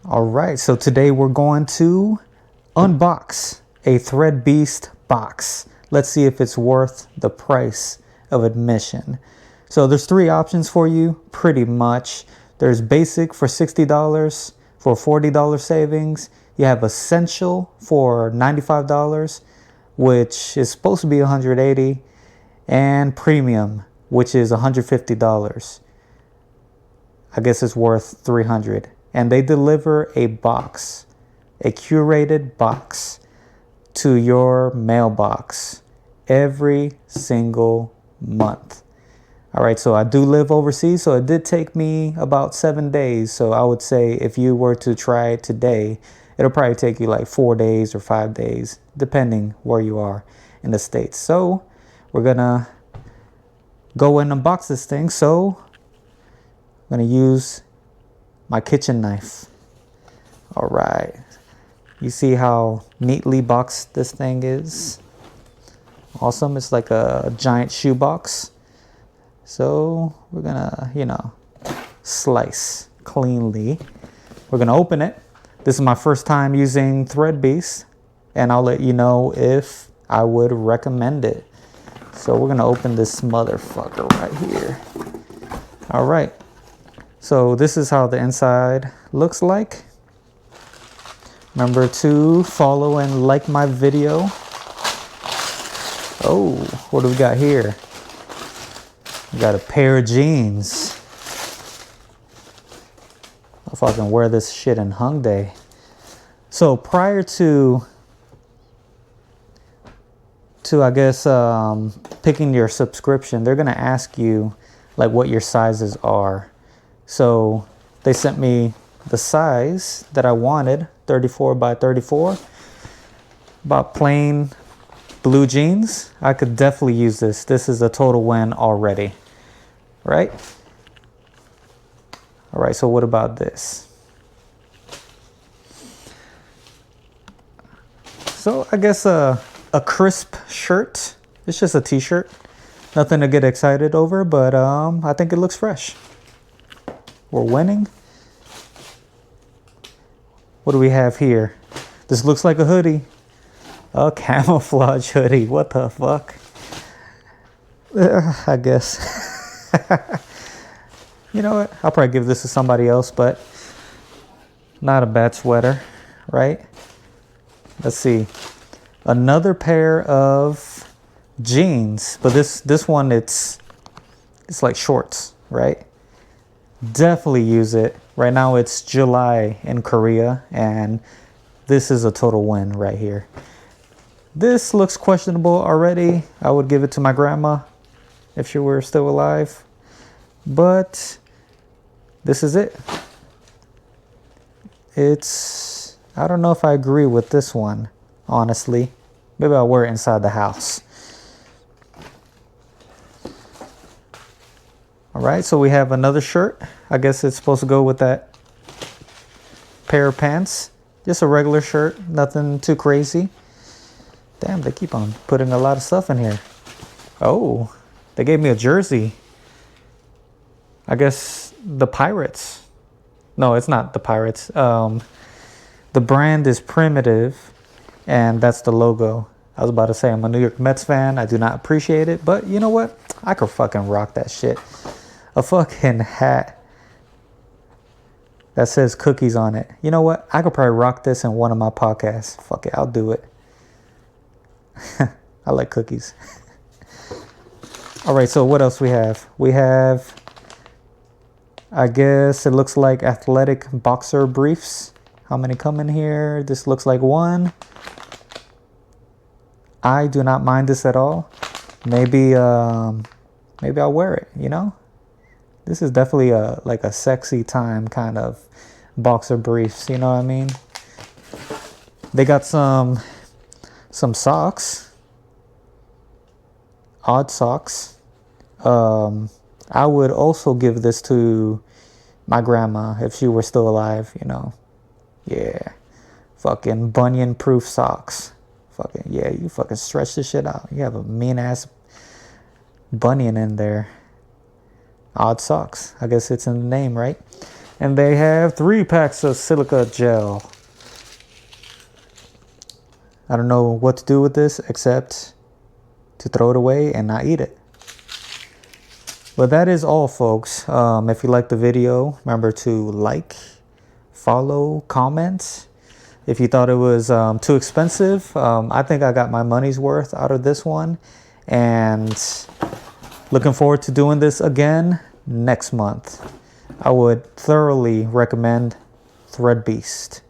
All right, so today we're going to unbox a ThreadBeast box. Let's see if it's worth the price of admission. So there's three options for you, pretty much. There's basic for $60 for $40 savings. You have essential for $95, which is supposed to be $180, and premium, which is $150. I guess it's worth $300. And they deliver a box, a curated box, to your mailbox every single month. All right, so I do live overseas, so it did take me about 7 days. So I would say if you were to try it today, it'll probably take you like 4 days or 5 days, depending where you are in the States. So we're gonna go and unbox this thing. So I'm gonna use my kitchen knife. All right, you see how neatly boxed this thing is? Awesome. It's like a giant shoebox. So we're gonna, slice cleanly. We're gonna open it. This is my first time using ThreadBeast, and I'll let you know if I would recommend it. So we're gonna open this motherfucker right here. All right. So this is how the inside looks like. Remember to follow and like my video. Oh, what do we got here? We got a pair of jeans. If I can wear this shit in Hung Day. So prior to I guess picking your subscription, they're gonna ask you like what your sizes are. So they sent me the size that I wanted, 34 by 34. About plain blue jeans. I could definitely use this. This is a total win already, right? All right, so what about this? So I guess a crisp shirt. It's just a t-shirt. Nothing to get excited over, but I think it looks fresh. We're winning. What do we have here? This looks like a hoodie. A camouflage hoodie. What the fuck? I guess. You know what? I'll probably give this to somebody else, but not a bad sweater, right? Let's see. Another pair of jeans, but this one it's like shorts, right? Definitely use it. Right now it's July in Korea, and this is a total win right here. This looks questionable already. I would give it to my grandma if she were still alive, but this is it. I don't know if I agree with this one, honestly. Maybe I'll wear it inside the house. All right, so we have another shirt. I guess it's supposed to go with that pair of pants. Just a regular shirt, nothing too crazy. Damn, they keep on putting a lot of stuff in here. Oh, they gave me a jersey. I guess the Pirates. No, it's not the Pirates. The brand is Primitive, and that's the logo. I was about to say I'm a New York Mets fan. I do not appreciate it, but you know what? I could fucking rock that shit. A fucking hat that says cookies on it. You know what? I could probably rock this in one of my podcasts. Fuck it, I'll do it. I like cookies. All right, so what else we have? We have, I guess it looks like athletic boxer briefs. How many come in here? This looks like one. I do not mind this at all. Maybe I'll wear it, you know? This is definitely like a sexy time kind of boxer briefs, you know what I mean? They got some socks. Odd socks. I would also give this to my grandma if she were still alive, you know? Yeah. Fucking bunion proof socks. Fucking, yeah, you fucking stretch this shit out. You have a mean ass bunion in there. Odd socks. I guess it's in the name, right? And they have 3 packs of silica gel. I don't know what to do with this except to throw it away and not eat it. But that is all, folks. If you liked the video, remember to like, follow, comment. If you thought it was too expensive, I think I got my money's worth out of this one. And looking forward to doing this again next month. I would thoroughly recommend ThreadBeast.